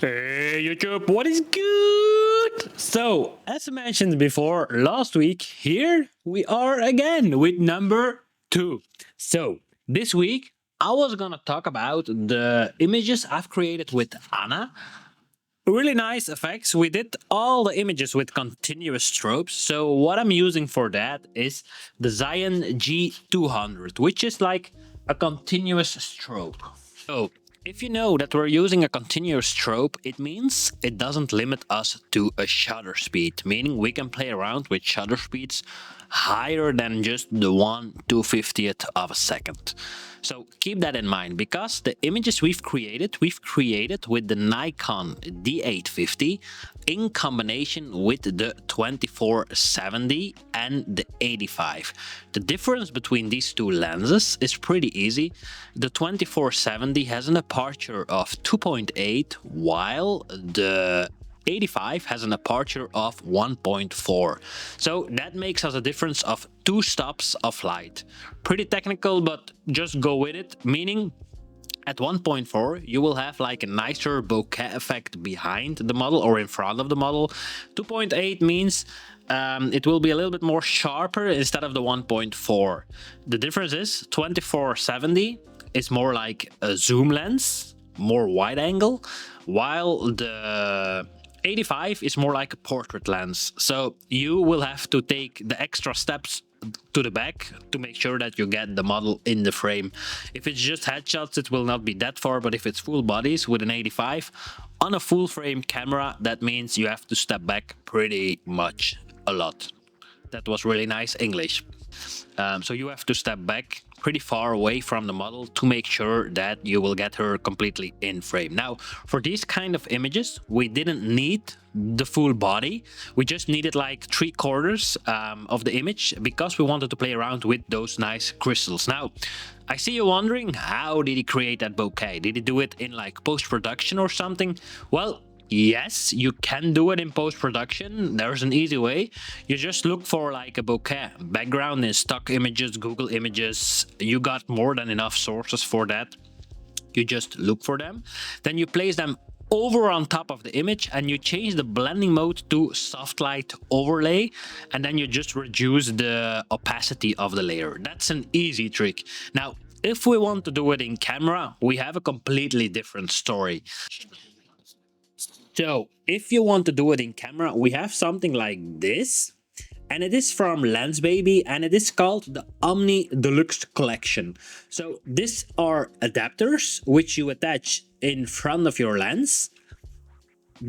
Hey YouTube, what is good? So, as mentioned before, last week, here we are again with number 2. So, this week, I was gonna talk about the images I've created with Anna. Really nice effects. We did all the images with continuous strobes. So, what I'm using for that is the Zion G200, which is like a continuous strobe. So, if you know that we're using a continuous strobe, it means it doesn't limit us to a shutter speed, meaning we can play around with shutter speeds higher than just the 1/250th of a second. So keep that in mind, because the images we've created with the Nikon D850 in combination with the 2470 and the 85. The difference between these two lenses is pretty easy. The 2470 has an aperture of 2.8, while the 85 has an aperture of 1.4. So that makes us a difference of 2 stops of light. Pretty technical, but just go with it, meaning at 1.4 you will have like a nicer bokeh effect behind the model or in front of the model. 2.8 means it will be a little bit more sharper instead of the 1.4. The difference is 2470 is more like a zoom lens, more wide angle, while the 85 is more like a portrait lens. So you will have to take the extra steps to the back to make sure that you get the model in the frame. If it's just headshots, it will not be that far, but if it's full bodies with an 85 on a full frame camera, that means you have to step back pretty much a lot. That was really nice English. So you have to step back pretty far away from the model to make sure that you will get her completely in frame. Now, for these kind of images, we didn't need the full body. We just needed like 3/4 of the image because we wanted to play around with those nice crystals. Now, I see you wondering, how did he create that bokeh? Did he do it in like post-production or something? Well, yes, you can do it in post-production. There's an easy way. You just look for like a bokeh background in stock images, Google Images. You got more than enough sources for that. You just look for them. Then you place them over on top of the image and you change the blending mode to soft light overlay, and then you just reduce the opacity of the layer. That's an easy trick. Now, if we want to do it in camera, we have a completely different story. So if you want to do it in camera, we have something like this, and it is from Lensbaby, and it is called the Omni Deluxe collection. So these are adapters which you attach in front of your lens.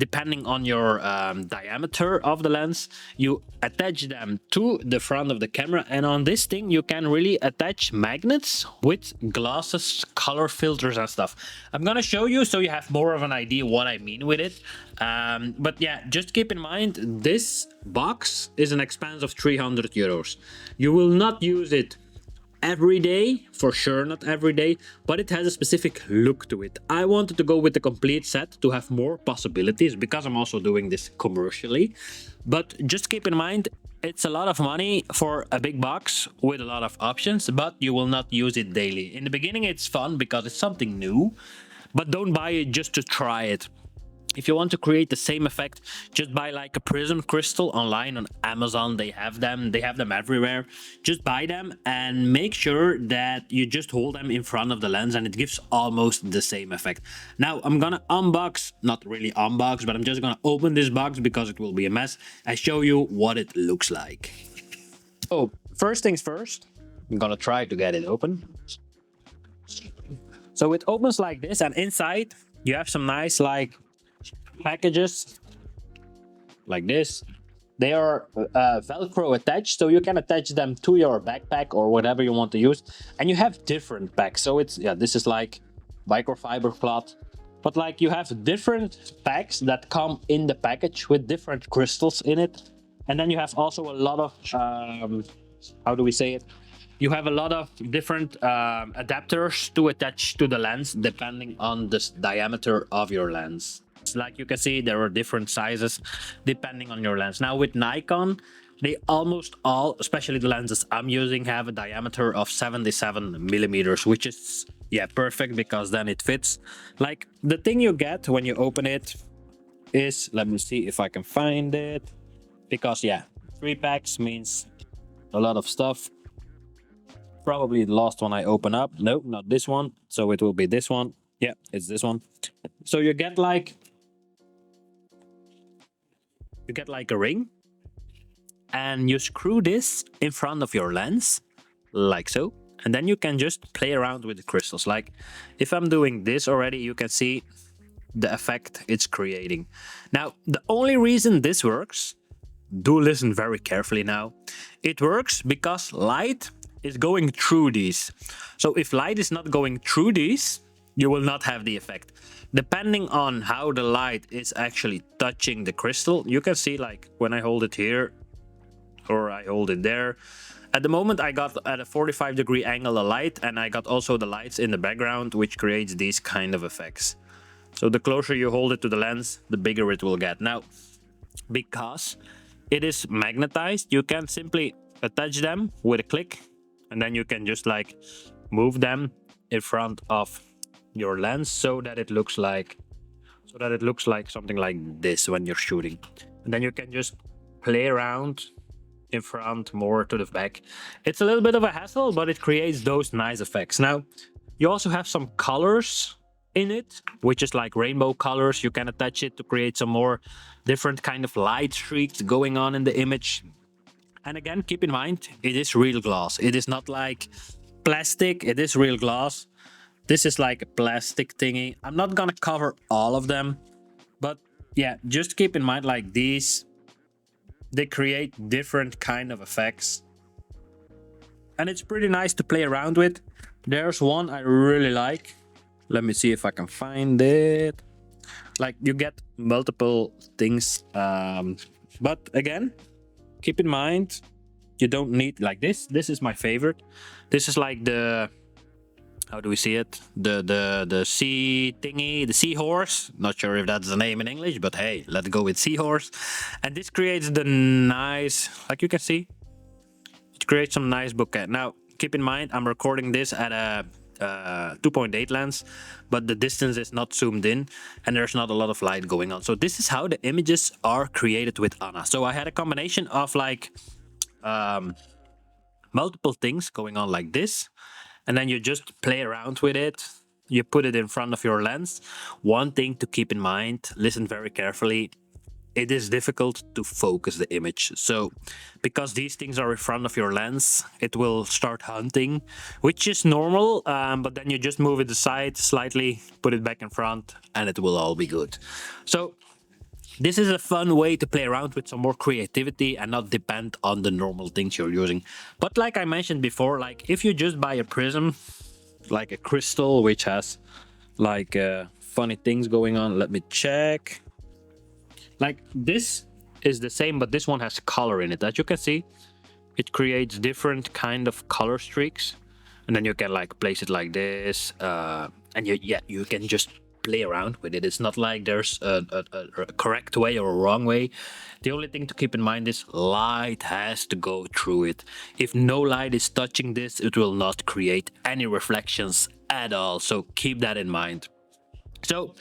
Depending on your diameter of the lens, you attach them to the front of the camera, and on this thing you can really attach magnets with glasses, color filters and stuff. I'm gonna show you so you have more of an idea what I mean with it. But yeah, just keep in mind, this box is an expense of 300 euros. You will not use it every day, for sure not every day, but it has a specific look to it. I wanted to go with the complete set to have more possibilities because I'm also doing this commercially. But just keep in mind, it's a lot of money for a big box with a lot of options, but you will not use it daily. In the beginning it's fun because it's something new, but don't buy it just to try it. If you want to create the same effect, just buy like a prism crystal online on Amazon. They have them everywhere. Just buy them and make sure that you just hold them in front of the lens, and it gives almost the same effect. Now I'm gonna unbox, not really unbox, but I'm just gonna open this box because it will be a mess. I show you what it looks like. So first things first, I'm gonna try to get it open. So it opens like this, and inside you have some nice like packages like this. They are velcro attached, so you can attach them to your backpack or whatever you want to use, and you have different packs. So it's, yeah, this is like microfiber cloth, but like you have different packs that come in the package with different crystals in it. And then you have also a lot of how do we say it, you have a lot of different adapters to attach to the lens depending on the diameter of your lens. Like you can see, there are different sizes depending on your lens. Now with Nikon, they almost all, especially the lenses I'm using, have a diameter of 77 millimeters, which is Yeah, perfect, because then it fits. Like the thing you get when you open it is, let me see if I can find it, because yeah, 3 packs means a lot of stuff. Probably the last one I open up. No, not this one. So it will be this one. Yeah, it's this one. So you get like a ring, and you screw this in front of your lens, like so. And then you can just play around with the crystals. Like if I'm doing this already, you can see the effect it's creating. Now, the only reason this works, do listen very carefully now, it works because light is going through these. So if light is not going through these, you will not have the effect. Depending on how the light is actually touching the crystal, you can see like when I hold it here or I hold it there. At the moment I got at a 45-degree angle the light, and I got also the lights in the background, which creates these kind of effects. So the closer you hold it to the lens, the bigger it will get. Now, because it is magnetized, you can simply attach them with a click, and then you can just like move them in front of your lens so that it looks like something like this when you're shooting. And then you can just play around in front, more to the back. It's a little bit of a hassle, but it creates those nice effects. Now, you also have some colors in it, which is like rainbow colors. You can attach it to create some more different kind of light streaks going on in the image. And again, keep in mind, it is real glass. It is not like plastic, it is real glass. This is like a plastic thingy. I'm not gonna cover all of them, but yeah, just keep in mind like these, they create different kind of effects. And it's pretty nice to play around with. There's one I really like. Let me see if I can find it. Like you get multiple things. But again, keep in mind, you don't need like this. This is my favorite. This is like the, how do we see it? The sea thingy, the seahorse. Not sure if that's the name in English, but hey, let's go with seahorse. And this creates the nice, like you can see, it creates some nice bokeh. Now, keep in mind, I'm recording this at a 2.8 lens, but the distance is not zoomed in and there's not a lot of light going on. So this is how the images are created with Anna. So I had a combination of like multiple things going on like this, and then you just play around with it. You put it in front of your lens. One thing to keep in mind, listen very carefully, it is difficult to focus the image. So because these things are in front of your lens, it will start hunting, which is normal, but then you just move it aside slightly, put it back in front, and it will all be good. So this is a fun way to play around with some more creativity and not depend on the normal things you're using. But like I mentioned before, like if you just buy a prism, like a crystal, which has like funny things going on, let me check. Like this is the same, but this one has color in it. As you can see, it creates different kind of color streaks, and then you can like place it like this, and you can just play around with it. It's not like there's a correct way or a wrong way. The only thing to keep in mind is light has to go through it. If no light is touching this, it will not create any reflections at all. So keep that in mind. So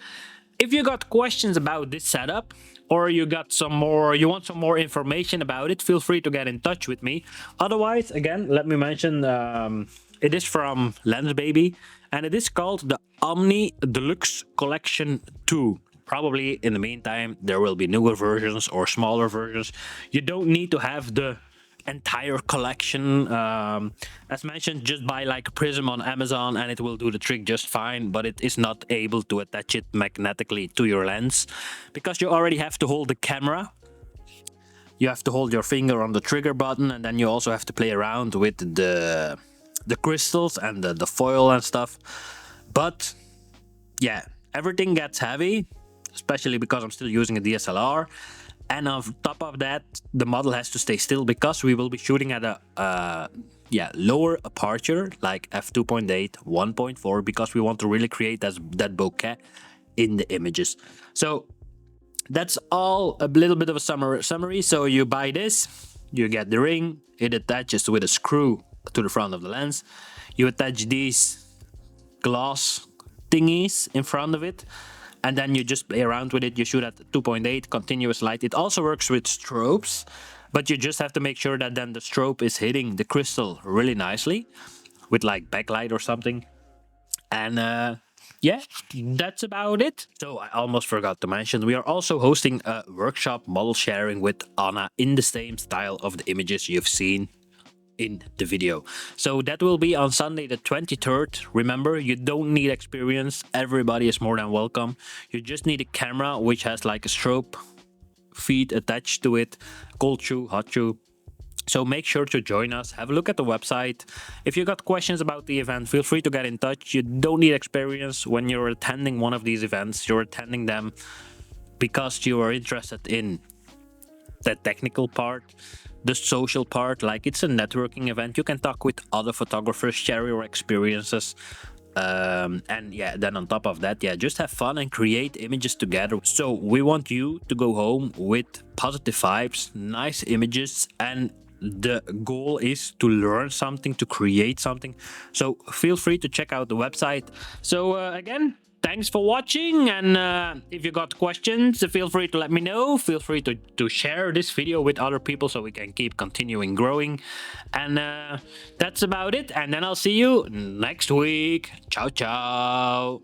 if you got questions about this setup, or you want some more information about it, feel free to get in touch with me. Otherwise, again, let me mention, it is from Lensbaby, and it is called the Omni Deluxe Collection 2. Probably in the meantime, there will be newer versions or smaller versions. You don't need to have the entire collection. As mentioned, just buy like a prism on Amazon and it will do the trick just fine, but it is not able to attach it magnetically to your lens because you already have to hold the camera. You have to hold your finger on the trigger button, and then you also have to play around with the crystals and the foil and stuff. But yeah, everything gets heavy, especially because I'm still using a DSLR. And on top of that, the model has to stay still because we will be shooting at a lower aperture, like f2.8, 1.4, because we want to really create that bokeh in the images. So that's all a little bit of a summary. So you buy this, you get the ring, it attaches with a screw to the front of the lens. You attach these glass thingies in front of it, and then you just play around with it. You shoot at 2.8 continuous light. It also works with strobes, but you just have to make sure that then the strobe is hitting the crystal really nicely with like backlight or something. And yeah, that's about it. So I almost forgot to mention, we are also hosting a workshop model sharing with Anna in the same style of the images you've seen in the video. So that will be on Sunday the 23rd. Remember, you don't need experience. Everybody is more than welcome. You just need a camera which has like a strobe feed attached to it, cold shoe, hot shoe. So make sure to join us. Have a look at the website. If you got questions about the event, feel free to get in touch. You don't need experience when you're attending one of these events. You're attending them because you are interested in the technical part, the social part. Like, it's a networking event. You can talk with other photographers, share your experiences. And yeah, then on top of that, yeah, just have fun and create images together. So we want you to go home with positive vibes, nice images, and the goal is to learn something, to create something. So feel free to check out the website. So again, thanks for watching, and if you got questions, feel free to let me know. Feel free to share this video with other people so we can keep continuing growing. And that's about it, and then I'll see you next week. Ciao ciao.